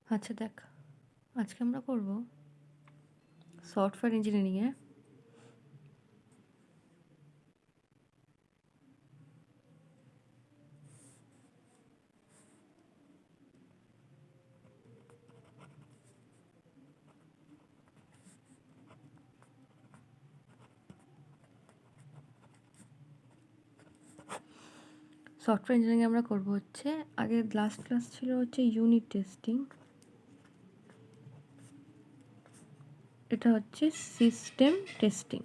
আচ্ছা দেখ, আজকে আমরা করব সফটওয়্যার ইঞ্জিনিয়ারিংয়ে সফটওয়্যার ইঞ্জিনিয়ারিং আমরা করব হচ্ছে, আগে লাস্ট ক্লাস ছিল হচ্ছে ইউনিট টেস্টিং, এটা হচ্ছে সিস্টেম টেস্টিং।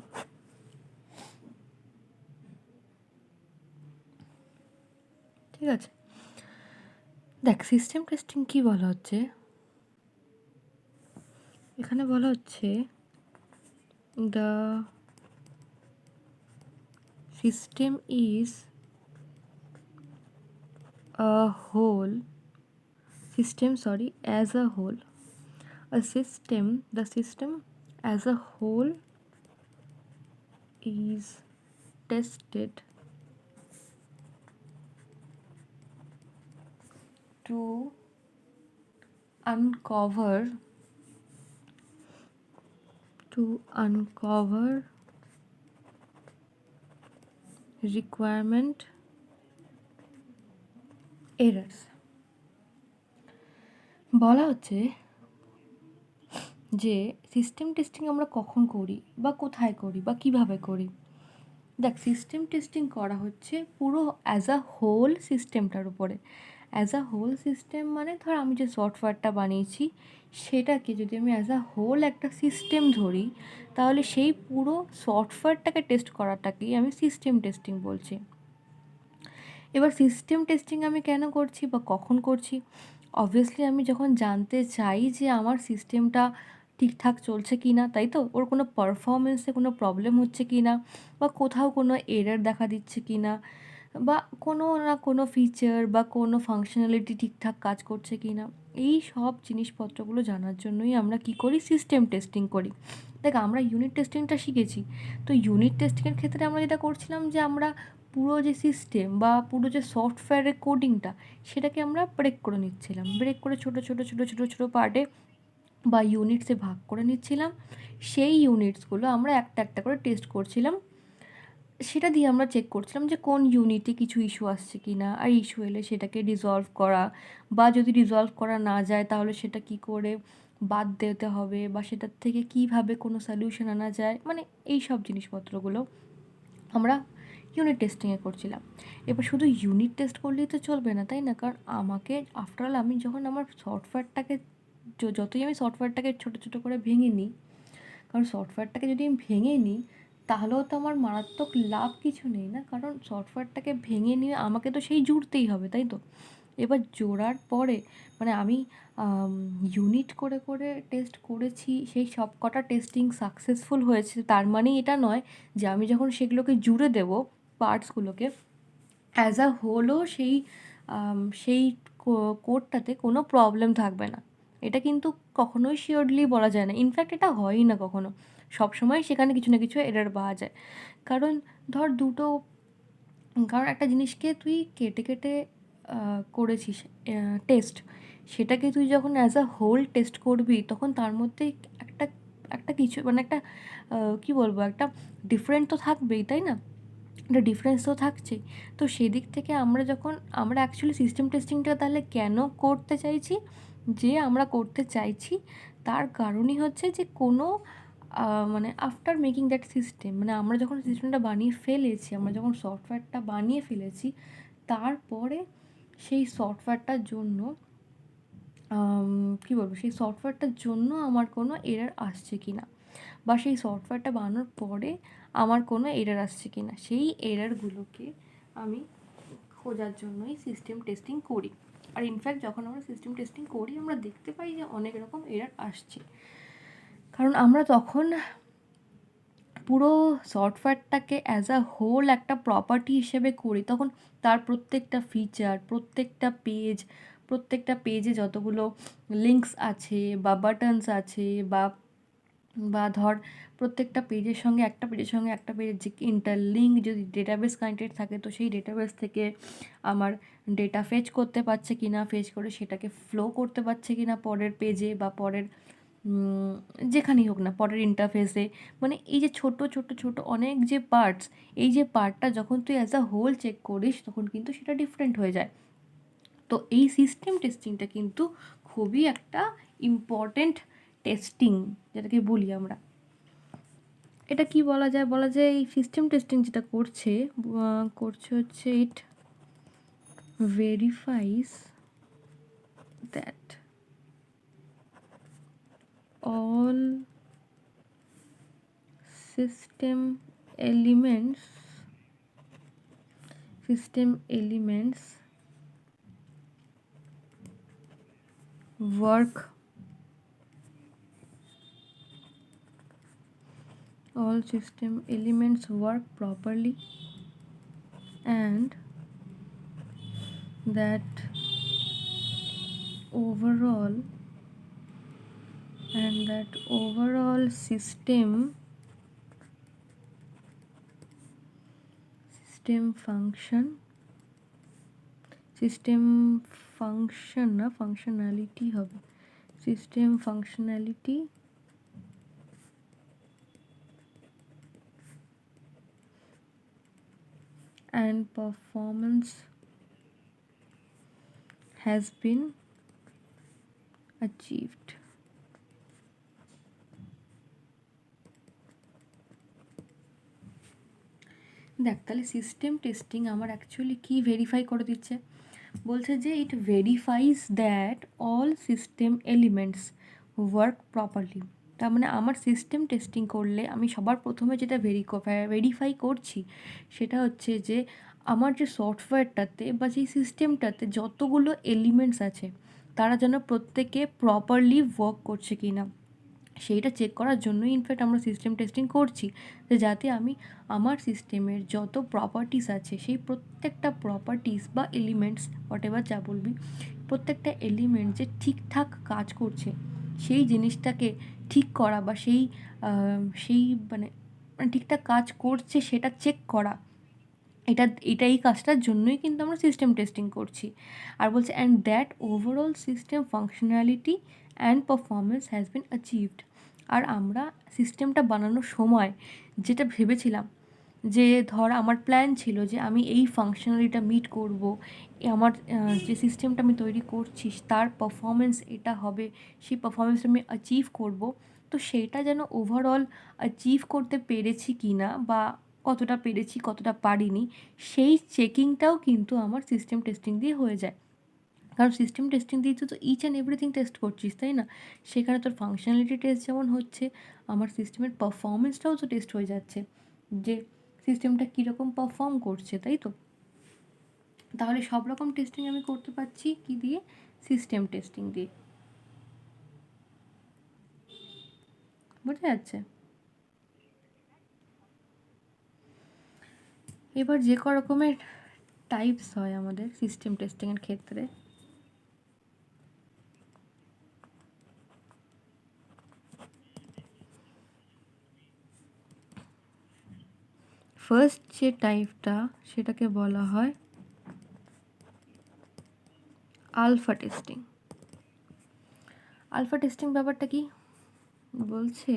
ঠিক আছে, দেখ সিস্টেম টেস্টিং কি বলা হচ্ছে, এখানে বলা হচ্ছে the system is a whole as a whole, the system as a whole is tested to uncover requirement errors। বলা হচ্ছে যে সিস্টেম টেস্টিং আমরা কখন করি বা কোথায় করি বা কিভাবে করি। দেখ সিস্টেম টেস্টিং করা হচ্ছে পুরো অ্যাজ আ হোল সিস্টেমটার উপরে। অ্যাজ আ হোল সিস্টেম মানে ধর আমি যে সফটওয়্যারটা বানিয়েছি সেটাকে যদি আমি অ্যাজ আ হোল একটা সিস্টেম ধরি, তাহলে সেই পুরো সফটওয়্যারটাকে টেস্ট করাটাকেই আমি সিস্টেম টেস্টিং বলছি। এবার সিস্টেম টেস্টিং আমি কেন করছি বা কখন করছি, অবভিয়াসলি আমি যখন জানতে চাই যে আমার সিস্টেমটা ঠিকঠাক চলছে কি না, তাই তো, ওর কোনো পারফরমেন্সে কোনো প্রবলেম হচ্ছে কি না, বা কোথাও কোনো এরর দেখা দিচ্ছে কি না, বা কোনো না কোনো ফিচার বা কোনো ফাংশনালিটি ঠিকঠাক কাজ করছে কি না, এই সব জিনিসপত্রগুলো জানার জন্যই আমরা কি করি, সিস্টেম টেস্টিং করি। দেখ আমরা ইউনিট টেস্টিংটা শিখেছি, তো ইউনিট টেস্টিংয়ের ক্ষেত্রে আমরা যেটা করছিলাম যে আমরা পুরো যে সিস্টেম বা পুরো যে সফটওয়্যারের কোডিংটা সেটাকে আমরা ব্রেক করে নিচ্ছিলাম, ব্রেক করে ছোটো ছোটো ছোটো ছোটো ছোটো পার্টে বা ইউনিটসে ভাগ করে নিচ্ছিলাম। সেই ইউনিটসগুলো আমরা একটা একটা করে টেস্ট করছিলাম, সেটা দিয়ে আমরা চেক করছিলাম যে কোন ইউনিটে কিছু ইস্যু আসছে কি না, আর ইস্যু এলে সেটাকে রিজলভ করা, বা যদি রিজলভ করা না যায় তাহলে সেটা কি করে বাদ দিতে হবে, বা সেটার থেকে কিভাবে কোনো সলিউশন আনা যায়, মানে এই সব জিনিসপত্রগুলো আমরা ইউনিট টেস্টিংয়ে করছিলাম। এবার শুধু ইউনিট টেস্ট করলেই তো চলবে না, তাই না, কারণ আমাকে আফটারঅল আমি যখন আমার সফটওয়্যারটাকে যতই আমি সফটওয়্যারটাকে ছোটো ছোটো করে ভেঙে নিই, কারণ সফটওয়্যারটাকে যদি আমি ভেঙে নিই তাহলেও তো আমার মারাত্মক লাভ কিছু নেই না, কারণ সফটওয়্যারটাকে ভেঙে নিয়ে আমাকে তো সেই জুড়তেই হবে, তাই তো। এবার জোড়ার পরে মানে আমি ইউনিট করে করে টেস্ট করেছি, সেই সব কটা টেস্টিং সাকসেসফুল হয়েছে, তার মানে এটা নয় যে আমি যখন সেগুলোকে জুড়ে দেবো পার্টসগুলোকে, অ্যাজ আ হোলও সেই কোডটাতে কোনো প্রবলেম থাকবে না। এটা কিন্তু কখনোই শিওরলি বলা যায় না, ইনফ্যাক্ট এটা হয়ই না কখনো। সবসময় সেখানে কিছু না কিছু এরর পাওয়া যায়, কারণ ধর কারণ একটা জিনিসকে তুই কেটে কেটে করেছিস টেস্ট, সেটাকে তুই যখন অ্যাজ আ হোল টেস্ট করবি তখন তার মধ্যে একটা একটা কিছু মানে একটা কী বলবো, একটা ডিফারেন্ট তো থাকবেই, তাই না, একটা ডিফারেন্স তো থাকছেই। তো সেদিক থেকে আমরা অ্যাকচুয়ালি সিস্টেম টেস্টিংটা তাহলে কেন করতে চাইছি, যে আমরা করতে চাইছি তার কারণই হচ্ছে যে কোনো মানে আফটার মেকিং দ্যাট সিস্টেম, মানে আমরা যখন সিস্টেমটা বানিয়ে ফেলেছি, আমরা যখন সফটওয়্যারটা বানিয়ে ফেলেছি, তারপরে সেই সফটওয়্যারটার জন্য কী বলবো, সেই সফটওয়্যারটার জন্য আমার কোনো এরর আসছে কি না, বা সেই সফটওয়্যারটা বানানোর পরে আমার কোনো এরর আসছে কি না, সেই এররগুলোকে আমি খোঁজার জন্যই সিস্টেম টেস্টিং করি। আর ইনফ্যাক্ট যখন আমরা সিস্টেম টেস্টিং করি আমরা দেখতে পাই যে অনেক রকম এরর আসছে, কারণ আমরা তখন পুরো সফটওয়্যারটাকে অ্যাজ আ হোল একটা প্রপার্টি হিসেবে করি, তখন তার প্রত্যেকটা ফিচার, প্রত্যেকটা পেজে যতগুলো লিঙ্কস আছে বা বাটনস আছে বা বা ধর প্রত্যেকটা পেজের সঙ্গে একটা পেজের যে ইন্টারলিঙ্ক যদি ডেটাবেস কানেক্টেড থাকে, তো সেই ডেটাবেস থেকে আমার ডেটা ফেচ করতে পারছে কি না, ফেচ করে সেটাকে ফ্লো করতে পারছে কি না পরের পেজে বা পরের যেখানেই হোক না, পরের ইন্টারফেসে। মানে এই যে ছোট ছোট ছোট অনেক যে পার্টস, এই যে পার্টটা যখন তুই অ্যাজ আ হোল চেক করিস তখন কিন্তু সেটা ডিফারেন্ট হয়ে যায়। তো এই সিস্টেম টেস্টিংটা কিন্তু খুবই একটা ইম্পর্টেন্ট টেস্টিং, যেটাকে বলি আমরা। এটা কি বলা যায় এই সিস্টেম টেস্টিং যেটা করছে হচ্ছে it verifies that all system elements work all system elements work properly, and that overall system functionality হবে, system functionality and performance has been achieved. দেখ তাহলে সিস্টেম টেস্টিং আমার অ্যাকচুয়ালি কি ভেরিফাই করে দিচ্ছে, বলছে যে it verifies that all system elements work properly. তার মানে আমার সিস্টেম টেস্টিং করলে আমি সবার প্রথমে যেটা ভেরিফাই করছি সেটা হচ্ছে যে আমার যে সফটওয়্যারটাতে বা যেই সিস্টেমটাতে যতগুলো এলিমেন্টস আছে তারা যেন প্রত্যেকে প্রপারলি ওয়ার্ক করছে কি না, সেইটা চেক করার জন্যই ইনফ্যাক্ট আমরা সিস্টেম টেস্টিং করছি, যে যাতে আমি আমার সিস্টেমের যত প্রপার্টিস আছে সেই প্রত্যেকটা প্রপার্টিস বা এলিমেন্টস হোয়াটএভার যা বলবি, প্রত্যেকটা এলিমেন্ট যে ঠিকঠাক কাজ করছে সেই জিনিসটাকে ঠিক করা বা সেই মানে ঠিকঠাক কাজ করছে সেটা চেক করা, এই কাজটার জন্যই কিন্তু আমরা সিস্টেম টেস্টিং করছি। আর বলছে and that overall system functionality and performance has been achieved. আর আমরা সিস্টেমটা বানানোর সময় যেটা ভেবেছিলাম, যে ধর আমার প্ল্যান ছিল যে আমি এই ফাংশনালিটিটা মিট করব, আমার যে সিস্টেমটা আমি তৈরি করছি তার পারফরমেন্স এটা হবে, সেই পারফরমেন্সটা আমি অ্যাচিভ করব, তো সেইটা যেন ওভারঅল অ্যাচিভ করতে পেরেছি কি না বা কতটা পেরেছি কতটা পারিনি, সেই চেকিংটাও কিন্তু আমার সিস্টেম টেস্টিং দিয়ে হয়ে যায়। কারণ সিস্টেম টেস্টিং দিয়ে তো ইচ অ্যান্ড এভরিথিং টেস্ট করছিস, তাই না? সেখানে তোর ফাংশনালিটি টেস্ট যেমন হচ্ছে, আমার সিস্টেমের পারফরমেন্সটাও তো টেস্ট হয়ে যাচ্ছে, যে সিস্টেমটা কীরকম পারফর্ম করছে, তাই তো? তাহলে সব রকম টেস্টিং আমি করতে পারছি কি দিয়ে? সিস্টেম টেস্টিং দিয়ে। বোঝা যাচ্ছে? এবার যে ক রকমের টাইপস হয় আমাদের সিস্টেম টেস্টিংয়ের ক্ষেত্রে, ফার্স্ট যে টাইপটা সেটাকে বলা হয় আলফা টেস্টিং। আলফা টেস্টিং ব্যাপারটা কি বলছে,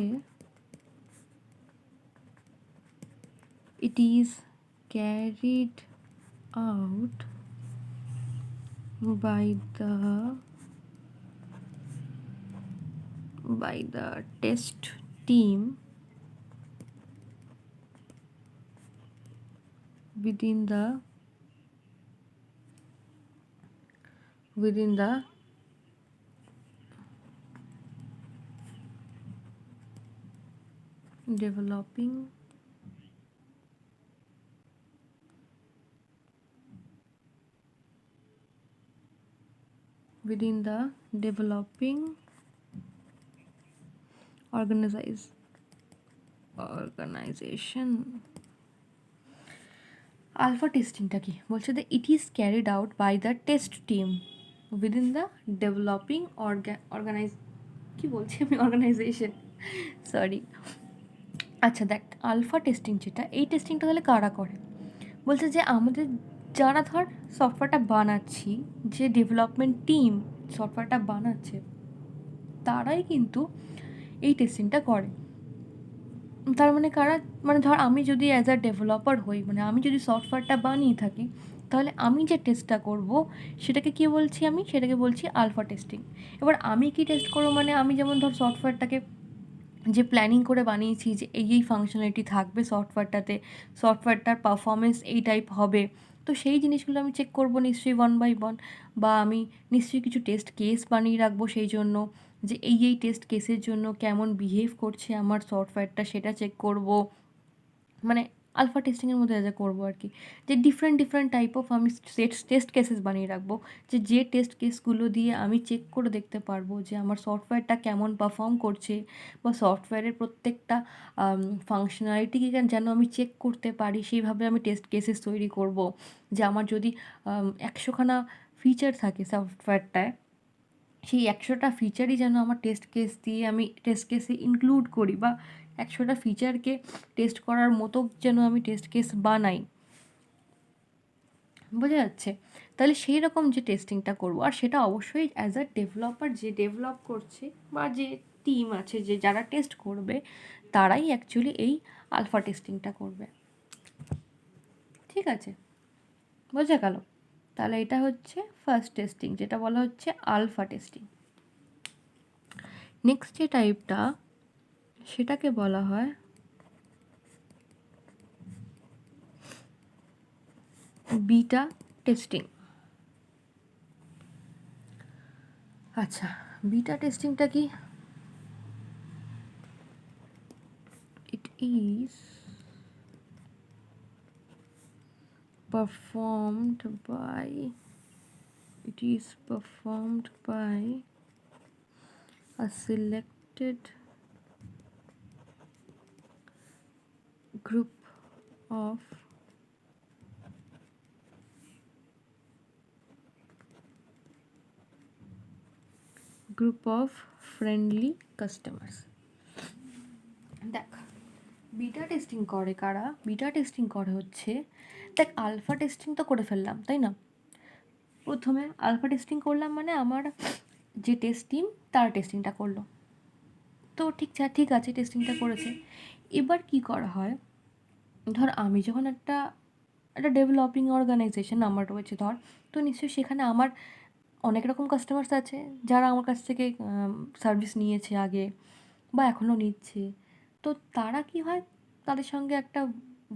it is carried out by the test team within the developing organization. Alpha টেস্টিংটা কি বলছে, the it is carried out by the test team within the developing কি বলছি আমি, অর্গানাইজেশন সরি। আচ্ছা দেখ, আলফা টেস্টিং যেটা, এই টেস্টিংটা তাহলে কারা করে? বলছে যে আমাদের যারা ধর সফটওয়্যারটা বানাচ্ছি, যে ডেভেলপমেন্ট টিম সফটওয়্যারটা বানাচ্ছে, তারাই কিন্তু এই টেস্টিংটা করে। তার মানে কারা? মানে ধর আমি যদি অ্যাজ আ ডেভেলপার হই, মানে আমি যদি সফটওয়্যারটা বানিয়ে থাকি, তাহলে আমি যে টেস্টটা করব সেটাকে কী বলছি? আমি সেটাকে বলছি আলফা টেস্টিং। এবার আমি কি টেস্ট করবো? মানে আমি যেমন ধর সফটওয়্যারটাকে যে প্ল্যানিং করে বানিয়েছি যে এই ফাংশনালিটি থাকবে সফটওয়্যারটাতে, সফটওয়্যারটার পারফরমেন্স এই টাইপ হবে, তো সেই জিনিসগুলো আমি চেক করবো নিশ্চয়ই 1 by 1। বা আমি নিশ্চয়ই কিছু টেস্ট কেস বানিয়ে রাখবো সেই জন্য, যে এই টেস্ট কেসের জন্য কেমন বিহেভ করছে আমার সফটওয়্যারটা সেটা চেক করব। মানে আলফা টেস্টিংয়ের মধ্যে যা করবো আর কি, যে ডিফারেন্ট টাইপ অফ আমি টেস্ট কেসেস বানিয়ে রাখবো, যে টেস্ট কেসগুলো দিয়ে আমি চেক করে দেখতে পারবো যে আমার সফটওয়্যারটা কেমন পারফর্ম করছে, বা সফটওয়্যারের প্রত্যেকটা ফাংশনালিটিকে যেন আমি চেক করতে পারি, সেইভাবে আমি টেস্ট কেসেস তৈরি করব। যে আমার যদি 100খানা ফিচার থাকে সফটওয়্যারটায়, সেই 100টা ফিচারই যেন আমার টেস্ট কেস দিয়ে আমি টেস্ট কেসে ইনক্লুড করি, বা 100টা ফিচারকে টেস্ট করার মতো যেন আমি টেস্ট কেস বানাই। বোঝা যাচ্ছে? তাহলে সেই রকম যে টেস্টিংটা করবো, আর সেটা অবশ্যই অ্যাজ আ ডেভেলপার, যে ডেভেলপ করছে বা যে টিম আছে, যে যারা টেস্ট করবে, তারাই অ্যাকচুয়ালি এই আলফা টেস্টিংটা করবে। ঠিক আছে, বোঝা গেল? তাহলে এটা হচ্ছে ফার্স্ট টেস্টিং, যেটা বলা হচ্ছে আলফা টেস্টিং। নেক্সট যে টাইপটা, সেটাকে বলা হয় বিটা টেস্টিং। আচ্ছা, বিটা টেস্টিংটা কি? It is performed by a selected group of friendly customers. দেখ, বিটা টেস্টিং করে কারা? বিটা টেস্টিং করে হচ্ছে, দেখ আলফা টেস্টিং তো করে ফেললাম, তাই না? প্রথমে আলফা টেস্টিং করলাম, মানে আমার যে টেস্ট টিম তারা টেস্টিংটা করলো, তো ঠিক আছে, টেস্টিংটা করেছে। এবার কি করা হয়, ধর আমি যখন একটা ডেভেলপিং অর্গানাইজেশন আমার রয়েছে ধর, তো নিশ্চয়ই সেখানে আমার অনেক রকম কাস্টমার্স আছে, যারা আমার কাছ থেকে সার্ভিস নিয়েছে আগে বা এখনও নিচ্ছে। তো তারা কি হয়, তাদের সঙ্গে একটা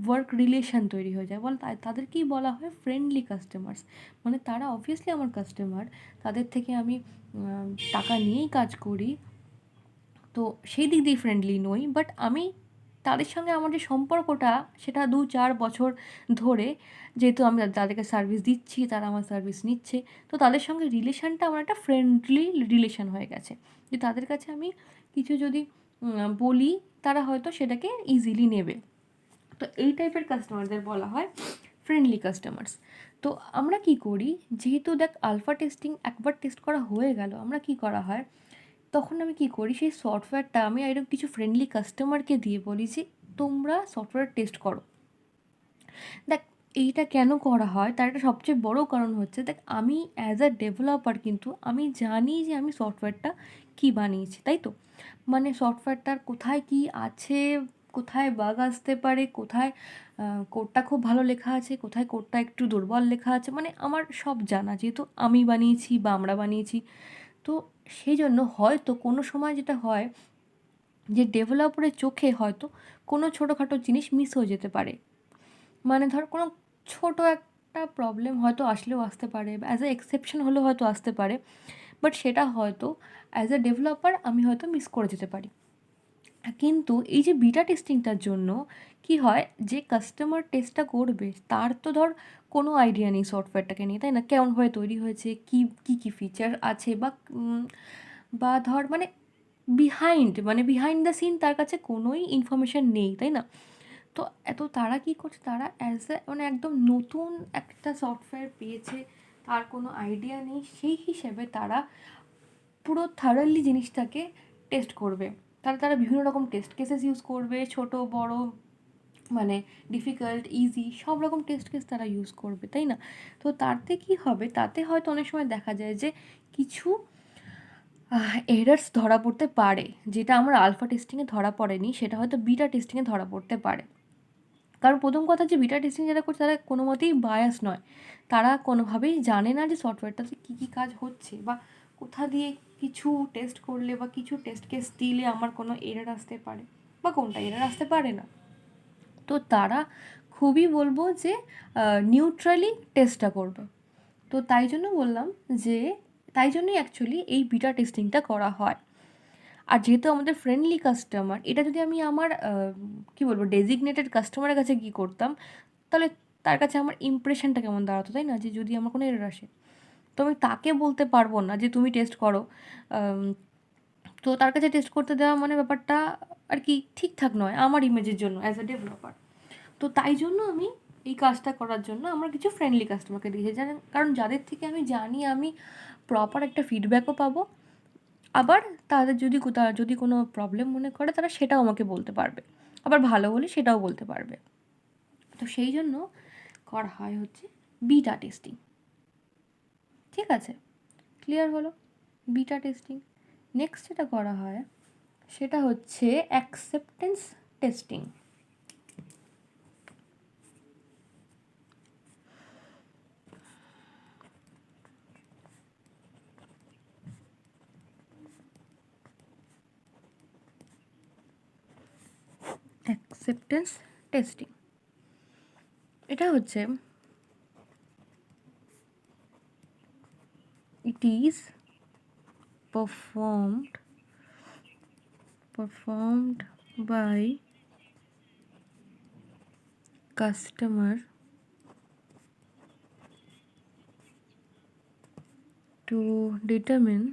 ওয়ার্ক রিলেশন তৈরি হয়ে যায়, তাদেরকেই বলা হয় ফ্রেন্ডলি কাস্টমার্স। মানে তারা অবভিয়াসলি আমার কাস্টমার, তাদের থেকে আমি টাকা নিয়েই কাজ করি, তো সেই দিক দিয়ে ফ্রেন্ডলি নই, বাট আমি তাদের সঙ্গে আমার যে সম্পর্কটা, সেটা 2-4 বছর ধরে, যেহেতু আমি তাদেরকে সার্ভিস দিচ্ছি, তারা আমার সার্ভিস নিচ্ছে, তো তাদের সঙ্গে রিলেশানটা আমার একটা ফ্রেন্ডলি রিলেশান হয়ে গেছে, যে তাদের কাছে আমি কিছু যদি বলি, তারা হয়তো সেটাকে ইজিলি নেবে। তো এই টাইপের কাস্টমারদের বলা হয় ফ্রেন্ডলি কাস্টমার্স। তো আমরা কি করি, যেহেতু দেখ আলফা টেস্টিং একবার টেস্ট করা হয়ে গেল, আমরা কি করা হয়, তখন আমি কি করি, সেই সফটওয়্যারটা আমি এরকম কিছু ফ্রেন্ডলি কাস্টমারকে দিয়ে বলি যে তোমরা সফটওয়্যার টেস্ট করো। দেখ, এইটা কেন করা হয়, তার একটা সবচেয়ে বড় কারণ হচ্ছে, দেখ আমি অ্যাজ আ ডেভেলপার কিন্তু আমি জানি যে আমি সফটওয়্যারটা কী বানিয়েছি, তাই তো? মানে সফটওয়্যারটার কোথায় কী আছে, কোথায় বাগ আসতে পারে, কোথায় কোডটা খুব ভালো লেখা আছে, কোথায় কোডটা একটু দুর্বল লেখা আছে, মানে আমার সব জানা, যেহেতু আমি বানিয়েছি বা আমরা বানিয়েছি। তো সেই জন্য হয়তো কোনো সময় যেটা হয়, যে ডেভেলপারের চোখে হয়তো কোনো ছোটোখাটো জিনিস মিস হয়ে যেতে পারে। মানে ধর কোনো ছোটো একটা প্রবলেম হয়তো আসলেও আসতে পারে, বা অ্যাজ এ এক্সেপশন হলেও হয়তো আসতে পারে, বাট সেটা হয়তো অ্যাজ এ ডেভেলপার আমি হয়তো মিস করে যেতে পারি। কিন্তু এই যে বিটা টেস্টিংটার জন্য কি হয়, যে কাস্টমার টেস্টটা করবে তার তো ধর কোনো আইডিয়া নেই সফটওয়্যারটাকে নিয়ে, তাই না? কেমনভাবে তৈরি হয়েছে, কী ফিচার আছে, বা ধর মানে বিহাইন্ড দ্য সিন তার কাছে কোনোই ইনফরমেশান নেই, তাই না? তো তারা কী করছে, তারা অ্যাজ এ মানে একদম নতুন একটা সফটওয়্যার পেয়েছে, তার কোনো আইডিয়া নেই, সেই হিসেবে তারা পুরো থারলি জিনিসটাকে টেস্ট করবে। তারা বিভিন্ন রকম টেস্ট কেসেস ইউজ করবে, ছোট বড়, মানে ডিফিকাল্ট, ইজি, সব রকম টেস্ট কেস তারা ইউজ করবে, তাই না? তো তাতে কী হবে, তাতে হয়তো অনেক সময় দেখা যায় যে কিছু এরার্স ধরা পড়তে পারে, যেটা আমার আলফা টেস্টিংয়ে ধরা পড়েনি, সেটা হয়তো বিটা টেস্টিংয়ে ধরা পড়তে পারে। কারণ প্রথম কথা, যে বিটা টেস্টিং যারা করছে তারা কোনো মতেই বায়াস নয়, তারা কোনোভাবেই জানে না যে সফটওয়্যারটাতে কী কী কাজ হচ্ছে, বা কোথা দিয়ে কিছু টেস্ট করলে বা কিছু টেস্ট কেস দিলে আমার কোনো এরার আসতে পারে বা কোনটা এরার আসতে পারে না। তো তারা খুবই বলবো যে নিউট্রালি টেস্টটা করবে। তো তাই জন্য বললাম যে তাই জন্যই অ্যাকচুয়ালি এই বিটা টেস্টিংটা করা হয়। আর যেহেতু আমাদের ফ্রেন্ডলি কাস্টমার, এটা যদি আমি আমার কী বলবো ডেজিগনেটেড কাস্টমারের কাছে কী করতাম, তাহলে তার কাছে আমার ইমপ্রেশনটা কেমন দাঁড়াতো, তাই না? যে যদি আমার কোনো এরর আসে, তো আমি তাকে বলতে পারবো না যে তুমি টেস্ট করো। তো তার কাছে টেস্ট করতে দেওয়া মানে ব্যাপারটা আর কি ঠিকঠাক নয় আমার ইমেজের জন্য অ্যাজ এ ডেভেলপার। তো তাই জন্য আমি এই কাজটা করার জন্য আমার কিছু ফ্রেন্ডলি কাস্টমারকে দিয়েছি, জানেন, কারণ যাদের থেকে আমি জানি আমি প্রপার একটা ফিডব্যাকও পাবো, আবার তাদের যদি কোনো প্রবলেম মনে করে তারা সেটাও আমাকে বলতে পারবে, আবার ভালো হলে সেটাও বলতে পারবে। তো সেই জন্য করা হয় হচ্ছে বিটা টেস্টিং। ঠিক আছে, ক্লিয়ার হলো বিটা টেস্টিং। নেক্সট যেটা করা হয় সেটা হচ্ছে অ্যাকসেপ্টেন্স টেস্টিং। অ্যাকসেপ্টেন্স টেস্টিং এটা হচ্ছে it is performed by customer to determine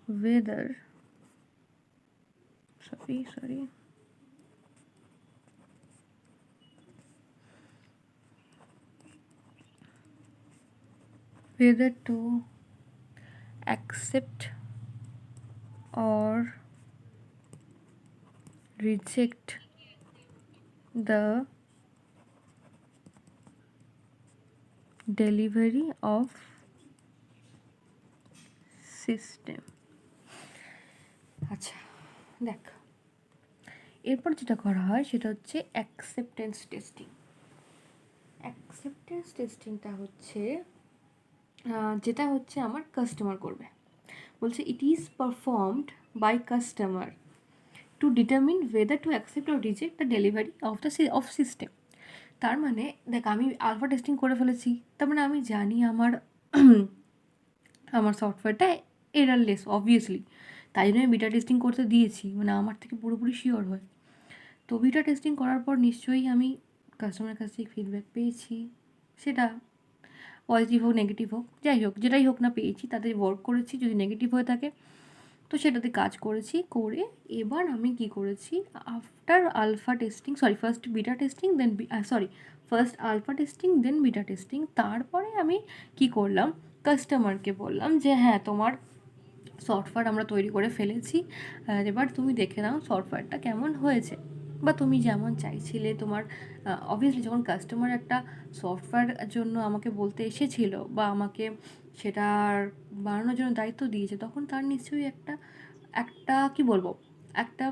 whether whether to accept or reject the delivery of system। আচ্ছা দেখ, এরপর যেটা করা হয় সেটা হচ্ছে অ্যাকসেপ্টেন্স টেস্টিং। অ্যাকসেপ্টেন্স টেস্টিংটা হচ্ছে যেটা হচ্ছে আমার কাস্টমার করবে। বলছে it is performed by customer to determine whether to accept or reject the delivery of system. তার মানে দেখ, আমি আলফা টেস্টিং করে ফেলেছি, তার মানে আমি জানি আমার সফটওয়্যারটা এরারলেস অবভিয়াসলি, তাই জন্য আমি বিটা টেস্টিং করতে দিয়েছি, মানে আমার থেকে পুরোপুরি শিওর হয়। তো বিটা টেস্টিং করার পর নিশ্চয়ই আমি কাস্টমারের কাছ থেকে ফিডব্যাক পেয়েছি, সেটা পজিটিভ হোক নেগেটিভ হোক, যাই হোক যেটাই হোক না পেয়েছি, তাতে ওয়ার্ক করেছি। যদি নেগেটিভ হয়ে থাকে তো সেটাতে কাজ করেছি, করে এবার আমি কি করেছি, after alpha testing first beta testing then first alpha testing then beta testing, তারপরে আমি কি করলাম, কাস্টমারকে বললাম যে হ্যাঁ তোমার সফটওয়্যার আমরা তৈরি করে ফেলেছি, এবার তুমি দেখে নাও সফটওয়্যারটা কেমন হয়েছে, বা তুমি যেমন চাইছিলে তোমার অবভিয়াসলি যখন কাস্টমার একটা সফটওয়্যার জন্য আমাকে বলতে এসেছিল বা আমাকে সেটার বানানোর জন্য দায়িত্ব দিয়েছে, তখন তার নিশ্চয়ই একটা কি বলবো, একটা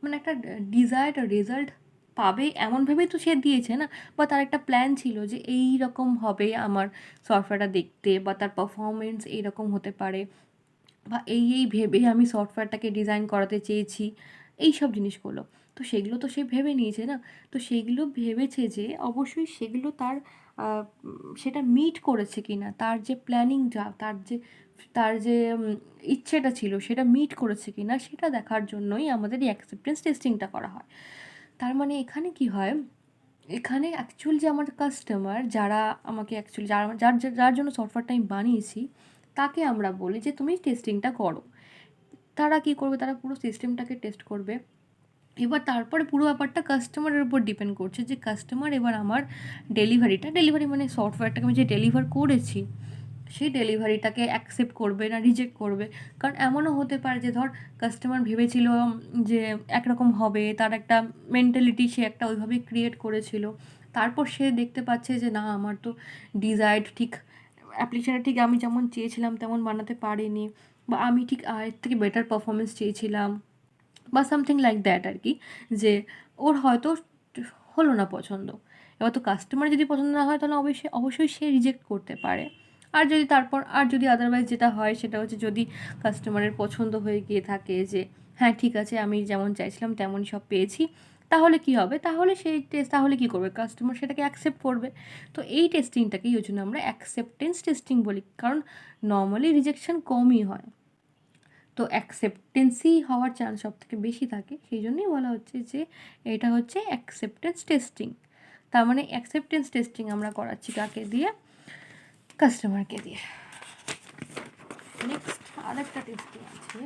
মানে একটা ডিজায়ার্ড রেজাল্ট পাবে এমনভাবেই তো সে দিয়েছে না, বা তার একটা প্ল্যান ছিল যে এই রকম হবে আমার সফটওয়্যারটা দেখতে, বা তার পারফরমেন্স এইরকম হতে পারে, বা এই ভেবে আমি সফটওয়্যারটাকে ডিজাইন করাতে চেয়েছি, এই সব জিনিসগুলো। তো সেগুলো তো সে ভেবে নিয়েছে না, তো সেগুলো ভেবেছে যে অবশ্যই সেগুলো সেটা মিট করেছে কি না, তার যে প্ল্যানিংটা, তার যে ইচ্ছেটা ছিল সেটা মিট করেছে কি না, সেটা দেখার জন্যই আমাদের এই অ্যাকসেপ্টেন্স টেস্টিংটা করা হয়। তার মানে এখানে কি হয়, এখানে অ্যাকচুয়াল যে আমার কাস্টমার, যারা আমাকে অ্যাকচুয়ালি যার জন্য সফটওয়্যারটা আমি বানিয়েছি, তাকে আমরা বলি যে তুমি টেস্টিংটা করো। তারা কি করবে, তারা পুরো সিস্টেমটাকে টেস্ট করবে। তারপরে পুরো ব্যাপারটা কাস্টমারের উপর ডিপেন্ড করছে যে কাস্টমার এবার আমার ডেলিভারি মানে সফটওয়্যারটাকে আমি যে ডেলিভার করেছি সেই ডেলিভারিটাকে অ্যাকসেপ্ট করবে না রিজেক্ট করবে। কারণ এমনও হতে পারে যে ধর কাস্টমার ভেবেছিল যে একরকম হবে, তার একটা মেন্টালিটি সে একটা ওইভাবেই ক্রিয়েট করেছিল, তারপর সে দেখতে পাচ্ছে যে না আমার তো ডিজায়ার্ড ঠিক অ্যাপ্লিকেশানটা ঠিক আমি যেমন চেয়েছিলাম তেমন বানাতে পারিনি, বা আমি ঠিক এর থেকে বেটার পারফরমেন্স চেয়েছিলাম, বা সামথিং লাইক দ্যাট আর কি, যে ওর হয়তো হলো না পছন্দ। এবার তো কাস্টমার যদি পছন্দ না হয় তাহলে অবশ্যই অবশ্যই সে রিজেক্ট করতে পারে। আর যদি আদারওয়াইজ যেটা হয় সেটা হচ্ছে যদি কাস্টমারের পছন্দ হয়ে গিয়ে থাকে যে হ্যাঁ ঠিক আছে আমি যেমন চাইছিলাম তেমনই সব পেয়েছি, তাহলে কি হবে, তাহলে সেই তাহলে কী করবে কাস্টমার, সেটাকে অ্যাকসেপ্ট করবে। তো এই টেস্টিংটাকেই ওই জন্য আমরা অ্যাকসেপ্টেন্স টেস্টিং বলি, কারণ নর্মালি রিজেকশন কমই হয়, তো অ্যাকসেপ্টেন্সই হওয়ার চান্স সব থেকে বেশি থাকে, সেই জন্যই বলা হচ্ছে যে এটা হচ্ছে অ্যাকসেপ্টেন্স টেস্টিং। তার মানে অ্যাকসেপ্টেন্স টেস্টিং আমরা করাচ্ছি কাকে দিয়ে, কাস্টমারকে দিয়ে। নেক্সট আরেকটা টেস্টিং আছে,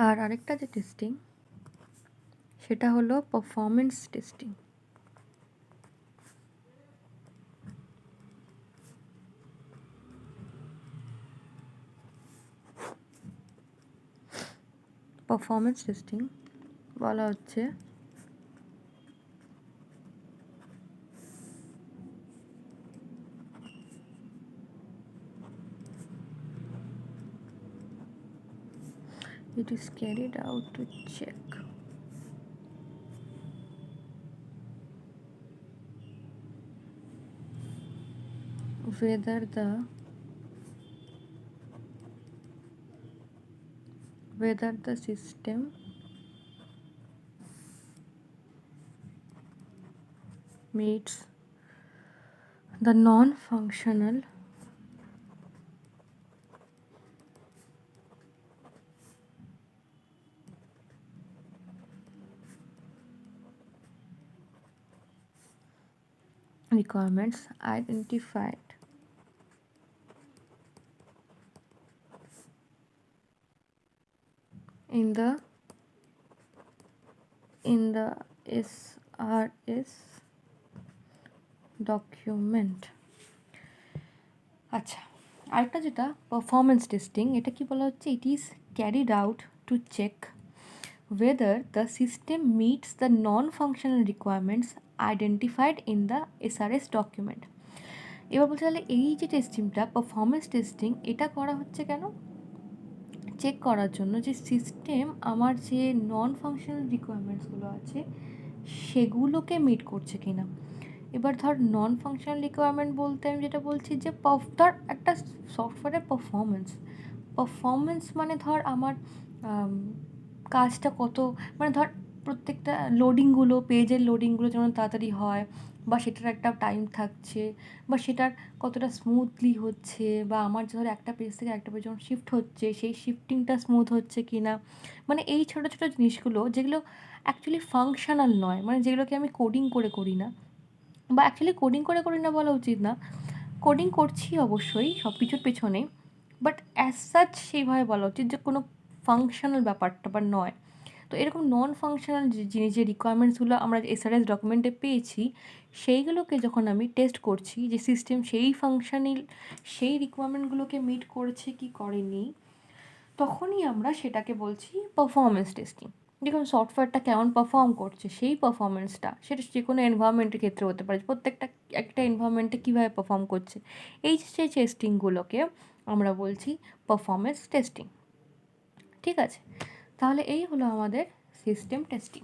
আর আরেকটা যে টেস্টিং সেটা হলো পারফরমেন্স টেস্টিং। পারফরমেন্স টেস্টিং বলা হচ্ছে it is carried out to check whether the system meets the non-functional requirements identified in the SRS document। আচ্ছা, আরেকটা যেটা পারফরমেন্স টেস্টিং, এটা কি বলা হচ্ছে, it is carried out to check whether the system meets the non-functional requirements identified in the SRS document। এবার বলতে তাহলে এই যে টেস্টিংটা পারফরমেন্স টেস্টিং, এটা করা হচ্ছে কেন, চেক করার জন্য যে সিস্টেম আমার যে নন ফাংশনাল রিকোয়ারমেন্টসগুলো আছে সেগুলোকে মিট করছে কি না। এবার ধর নন ফাংশনাল রিকোয়ারমেন্ট বলতে আমি যেটা বলছি যে ধর একটা সফটওয়্যারের পারফরমেন্স মানে ধর আমার কাজটা কত, মানে ধর প্রত্যেকটা লোডিংগুলো পেজের লোডিংগুলো যেমন তাড়াতাড়ি হয়, বা সেটার একটা টাইম থাকছে, বা সেটার কতটা স্মুথলি হচ্ছে, বা আমার ধর একটা পেজ থেকে একটা পেজ যখন শিফট হচ্ছে সেই শিফটিংটা স্মুথ হচ্ছে কি না, মানে এই ছোটো ছোটো জিনিসগুলো যেগুলো অ্যাকচুয়ালি ফাংশনাল নয়, মানে যেগুলোকে আমি কোডিং করে করি না, বা অ্যাকচুয়ালি কোডিং করে করি না বলা উচিত না, কোডিং করছি অবশ্যই সব কিছুর পেছনে, বাট অ্যাজ সাচ সেইভাবে বলা উচিত যে কোনো ফাংশনাল ব্যাপারটা বা নয়। তো এরকম নন ফাংশনাল জিনিস যে রিকোয়ারমেন্টসগুলো আমরা এসআরএস ডকুমেন্টে পেয়েছি সেইগুলোকে যখন আমি টেস্ট করছি যে সিস্টেম সেই রিকোয়ারমেন্টগুলোকে মিট করেছে কি করেনি, তখনই আমরা সেটাকে বলছি পারফরমেন্স টেস্টিং। দেখুন সফটওয়্যারটা কেমন পারফর্ম করছে সেই পারফরমেন্সটা, সেটা যে কোনো এনভায়রনমেন্টের ক্ষেত্রে হতে পারে, প্রত্যেকটা একটা এনভায়রনমেন্টে কীভাবে পারফর্ম করছে, এই যে টেস্টিংগুলোকে আমরা বলছি পারফরমেন্স টেস্টিং। ঠিক আছে, তাহলে এই হলো আমাদের সিস্টেম টেস্টিং।